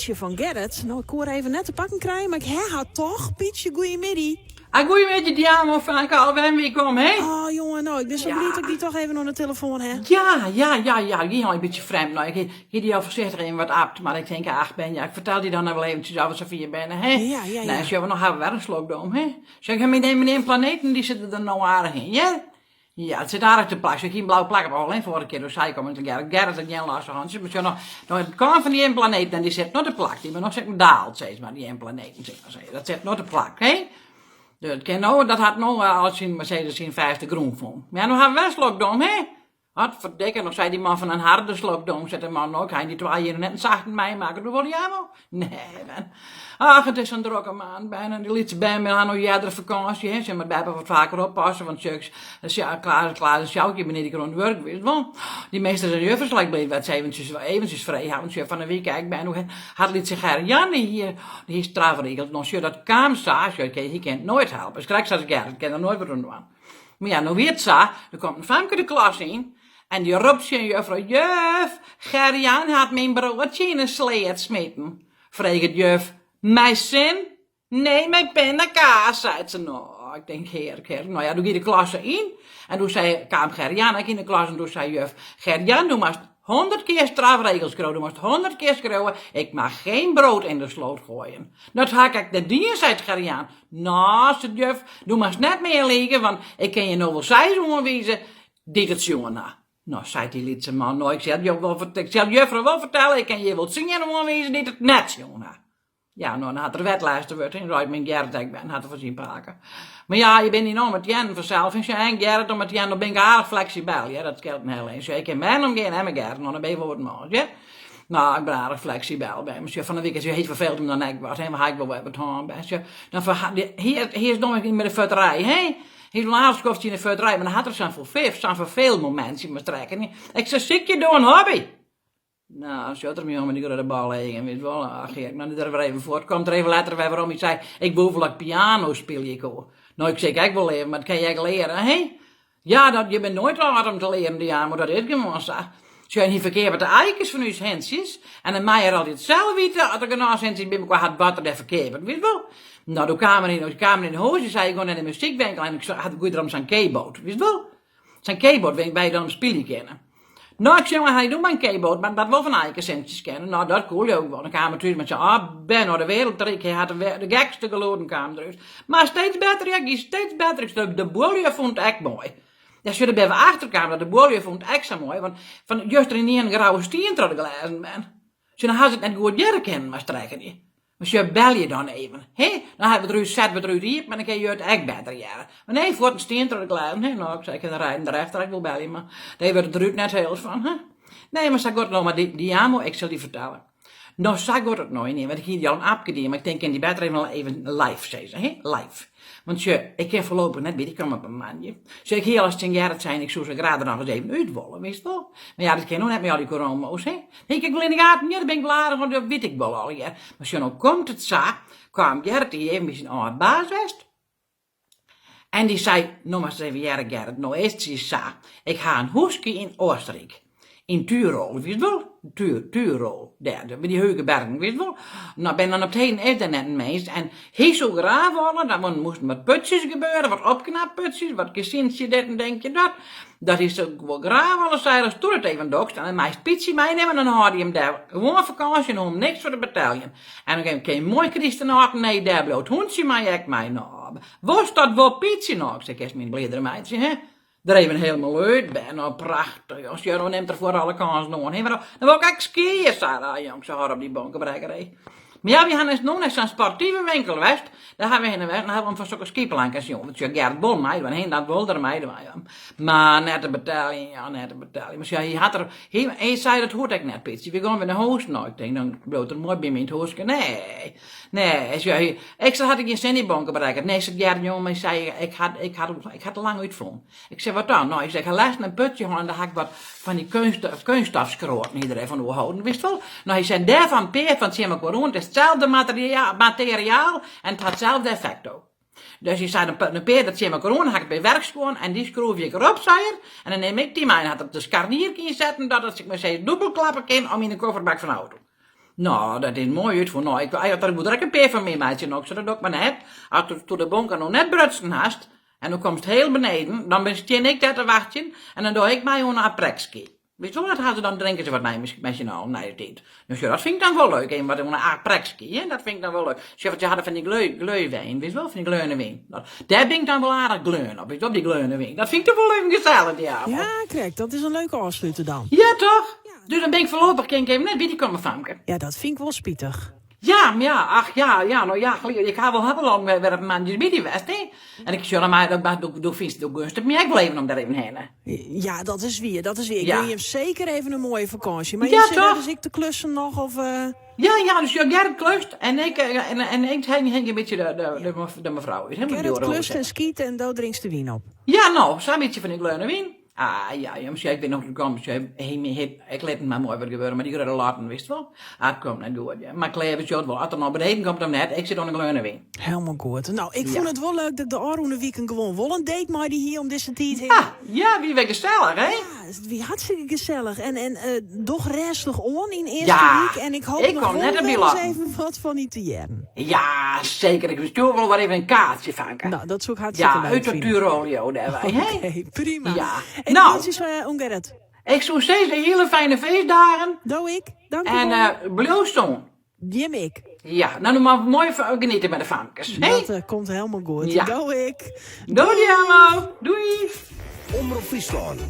Pietje van Gerrit. Nou, ik hoor even net te pakken krijgen, maar ik had toch. Pietje, goeiemiddag. Goeiemiddag, Diamo, Frank, alweer weer komen, hè? Oh, jongen, nou, ik ben zo blij dat ik die toch even aan de telefoon heb. Ja, die al een beetje vreemd. Nou, ik die al voorzichtig in wat abt, maar ik denk, ach ben, ja, ik vertel die dan nou wel eventjes over Sofie ben, hè? Ja. Nee, ze hebben nog hebben wel een slokdoom, hè? Zeg, meneer planeten, die zitten er nou aardig in, ja? Ja, het zit aardig te plakken. Ik heb een blauwe plak, maar alleen vorige keer door zij komen te Gerrit en Jan Lasse Hansje. Maar nog het kan van die één planeet en die zit nog te plak. Die ben nog zeg maar daalt, steeds maar die één planeten, zeg maar. Dat zit nog te plak, hè? Dat had nog als in Mercedes in 50 groen vond. Maar ja, nu hebben we wel slokdom, hè? Wat verdikken, nog zei die man van een harde slokdom. Zet de man ook, hij die 2 jaar net een zachte mij maken. Doe wil jij wel? Nee, man. Ach, het is een drukke maand bijna. Die liet ze bij me aan een jaren vakantie, hè? Ze moet bij me wat vaker oppassen, want zulks, ja, klaar is jouw keer beneden rond werk, weet je wel. Die meester zijn juffers, lijkt bleef wat eventjes vrij houden. Ze van de week, kijk, bij nog had liet zich her Janne hier, die is strafregeld. Nog zo dat kamerstaas, je kent nooit helpen. Straks als ik ken er nooit wat doen. Maar ja, nou weet het zo, er komt een famke de klas in. En die roept zijn juffrouw, juf, Gerjan had mijn broodje in een sleet smeten. Vreeg juf, mijn zin? Nee, mijn pindakaas, zei ze. Nou, ik denk, heerlijk. Nou ja, doe je de klas in. En toen kwam Gerjan in de klas en toen zei juf, Gerjan, doe maar 100 keer strafregels schreeuwen. Je moest 100 keer schreeuwen. Ik mag geen brood in de sloot gooien. Dat had ik de dienst, zei Gerjan. Nou, zei juf, doe maar net meer liggen, want ik kan je nog wel seizoen wezen. Dit het jongen na. Nou, zei die lietse man, nou, ik zal juffrouw wel vertellen, ik kan je wel zien en wezen, dit het net, jongen. Ja, nou, dan had er wetlijster wordt in, Ruid mijn Gerrit, ik ben, had er voorzien pakken. Maar ja, je bent niet nog met Jen vanzelf, en je en Gerrit, om met Jen, dan ben ik aardig flexibel, ja, dat scheelt me heel eens. Ik kan mij omgaan en mijn Gerrit, nou, dan ben je voor het maat, ja. Nou, ik ben aardig flexibel bij me. Van de week is je heet verveeld om dan ik was, en we ga ik wel wat aan bij. Dan hier is nog niet met de futterij, hè? Hij is laatst kocht hij in de futterij, maar dan had er zo'n veel momenten met trekken. Ik zei, zie je door een hobby? Nou, zo er me jongen, die gaat de bal liggen, weet je wel. Ach, ik nou, er weer even voort. Komt er even later weer waarom ik zei, ik behoef dat piano speel je ko. Nou, ik zeg, ik wil leren, maar dat kan jij leren, hè? Ja, je bent nooit laat om te leren, ja, maar dat is gewoon zo. Ze zijn niet verkeerd met de eikens van uw hensjes. En dan mij er altijd zelf weten, als ik een hensjes bij elkaar had, wat er verkeerd, weet je wel. Nou, toen kwamen in de huis, zei ik gewoon naar de muziekwinkel en ik had goed erom zijn keyboard, weet je wel. Zijn keyboard, weet je dan een spelen kennen. Nou, ik zei, maar hij doet mijn keyboard, maar dat wel van eikensentjes kennen. Nou, dat cool je ook wel. Dan kwamen we thuis met z'n, ben naar de wereldtrik, hij had de gekste geloden kwam eruit. Maar steeds beter, de boelje vond ik mooi. Ja, als je er bij achterkwamen, de boelje vond ik zo mooi, want van juist er niet een grauwe steen te gelezen ben. Dus dan had ze het net goed jaren kennen, maar strekken die. Maar je bel je dan even, hè? Dan hebben we eruit zet, we eruit hier, maar dan kan je het echt beter jaren. Maar nee, voor een steen te gelezen, hè? Nou, ik zei, ik kan rijden erachter, ik wil bellen, maar daar wordt het eruit net heel van, hè? Nee, maar zeg goed nog, maar die amo, ik zal die vertellen. Nou, zeg goed het nooit niet, want ik hier die al een apje maar ik denk in die beter even live zeggen, hè? Live. Want ik heb voorlopig net bij, ik kom op een maandje. Zeg ik heel als 10 jaar het zijn, ik zou ze graag er nog eens even uit willen, wist je wel? Maar ja, dat kan nog net met al die corona's, hè? Denk ik wil in de gaten, ja, dan ben ik klaar, want dat weet ik wel al, ja. Maar zo nou komt het zo, kwam Gerrit, die even een oud baas west. En die zei, nog maar eens even, Gerrit, nou is het zo, ik ga een hoesje in Oostenrijk. In Tirol, weet je wel? Tirol, daar, bij die hoge bergen, weet je wel? Nou, ben dan op het heen is er net een meest. En hij zou graag willen, dan moesten wat putjes gebeuren, wat opknapputjes, wat gezinsje dit en denk je dat. Dat is ook wel graag willen zijn, als toen het even dokst. En dan mij spitsie meenemen, dan had hij hem daar gewoon vakantie en om niks voor de bataljon. En dan kan je mooi christenhaken, nee, daar bloot hondje, maar ik mij nou. Was dat wel pitje nog? Zeg, is mijn bledere meidje, hè? Daar even helemaal uit ben, nou prachtig. Als je dan neemt er voor alle kansen nog. Dan wil ik echt skiën, Sarah, jong, zo hard op die bankenbrekkerij. Maar ja, we gaan eens nog naar zo'n sportieve winkel west. Daar gaan we heen en weg. Dan hebben we van zo'n skiplankers, jongen. Dat is Gert Bol, mij, want heen dat wilde mij. Maar net de bataljon, ja, net de bataljon. Maar ja, hij zei dat hoort ik net, Pietje. We gaan weer naar huis. Nou, ik denk, dan bloot er mooi bij me in het huis. Nee, extra had ik je zin in die banken bereikt. Nee, zei Gert, jongen, ik zei, ik had er lang uitgevonden. Ik zei, wat dan? Nou, ik zei, ik ga laatst een putje gaan en daar ga ik wat van die kunststofskroten iedereen van houden, wist wel? Nou, hij zei, daarvan peer van het corona, het is hetzelfde materiaal en het had hetzelfde effect ook. Dus je zei, een peer dat je corona, ga ik bij werk gewoon en die schroef ik erop, zei er. En dan neem ik die maar en had op de scharniertje zetten, dat als ik me zei dubbelklappen kan om in de kofferbak van de auto. Nou, dat is mooi uit voor nou. Ik moet er een peer van mee maken ook, zodat ook maar net. Als je tot de bonken nog net brutsen hast, en dan komt het heel beneden, dan ben ik daar te wachten, en dan doe ik mij gewoon een prekski. Weet je wel, dat gaan ze dan drinken ze wat met je nou, nee, dit. Dus ja, dat vind ik dan wel leuk, wat een prekski, hè, dat vind ik dan wel leuk. Ze hadden van die gleuwijn, weet je wel, van die gleune wijn. Daar ben ik dan wel aardig gleun op, weet je wel, die gleune wijn. Dat vind ik toch wel leuk gezellig, die avond. Ja, kijk, dat is een leuke afsluiter dan. Ja, toch? Dus dan ben ik voorlopig, kan ik even net bij die komen vanken. Ja, dat vind ik wel spietig. Ja, maar ja, ach ja, nou ja, ik ga wel heel lang weer een maandje bij die West, hè. En ik zeg, maar doe vind het ook gunstig, maar ik wil even om daar even heen. Ja, dat is weer. Ik Ja. wil je zeker even een mooie vakantie. Maar Ja, je zit toch? dus ik te klussen nog, of... Ja, dus Gerrit klust en ik hang een beetje de mevrouw. Is helemaal Gerrit door klust en skiet en dood drinkt de wien op. Ja, nou, zo'n beetje van die kleine wien. Ah, ja, misschien ik weet nog gekomen. Ik let het maar mooi wat gebeuren, maar die kunnen laten, wist wel. Ah, kom, dan doe het. Ja. Maar Kleber shot wel, als er naar beneden komt dan net, ik zit op een kleine wien. Helemaal goed. Nou, ik vond het wel leuk dat de Arroene Weekend gewoon wel een date maar die hier om deze tijd heen. Ja, wie weet gezellig, hè? Ja, het wie hartstikke gezellig. En toch restig on in eerste Ja, week. En ik hoop ik nog kwam wel net op die wel eens latten. even wat van die te jaren. Ja, zeker. Ik stuur wel even een kaartje vanken. Nou, dat is ook hartstikke Ja, leuk. uit de vinden. Turolio daarbij, hè? Oké, prima. Ja. En Nou. dit is Gerrit. Ik zou steeds een hele fijne feestdagen. Doe ik. Dank u En wel. Bluestone. Jim ik. Ja, nou nog maar mooi genieten met de famkes. Hé? Dat komt helemaal goed. Ja. Doe ik. Doei, Diamo. Doei. Omroep Friesland.